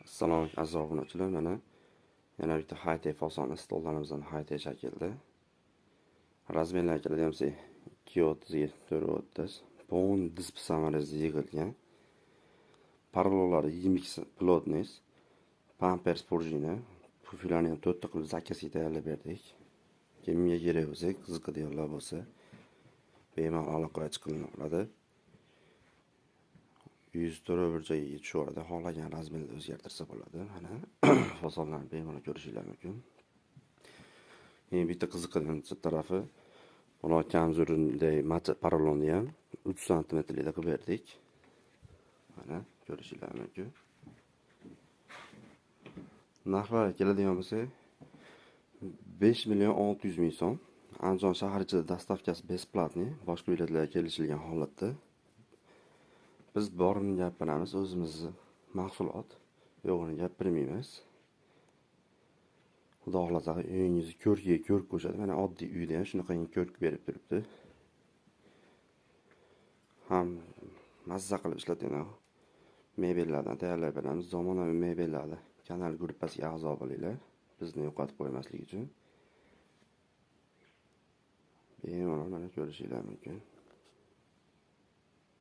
Salom aziz obunachilar, mana yana bitta high-tech fason stollarimizdan high-tech shaklda. Razmerlar keladigan 230 430. Pon disp samarasi yig'ilgan. Parallellari 22 plotnes. Pampers prujina. Puflarni ham 4 ta qilib zakasiga tayyorlab berdik. Kimga kerak bo'lsa, qiziqadiganlar bo'lsa, bemalol aloqaga chiqiladi. 100 bir joyga yetishadi. Xohlagan razmerni o'zgartirsa bo'ladi. Mana fasonlarni bemalol ko'rishingiz mumkin. Bitta qiziqadigan tarafi buni kamzurunday matcha parallonni ham 3 santimetrlik qilib berdik. Mana ko'rishingiz mumkin. Narxlari keladigan bo'lsa 5.600.000 so'm. Andijon shahar ichida dostavkasi besplatniy, boshqa viloyatlarga kelishilgan holatda. Biz borini gapiramiz, o'zimizni mahsulot, yo'g'ini gapirmaymiz. Xudo xolasa uyingizni ko'rkiga ko'rk qo'shadi. Mana oddiy uyda ham shunaqa ko'rk berib turibdi. Ham mazza qilib ishlatgan mebellardan tayyorlab beramiz. Zamonaviy mebellarni kanal gruppasiga a'zo bo'linglar. Bizni yo'qotib qo'ymaslik uchun. Bemalol mana ko'rishingiz mumkin.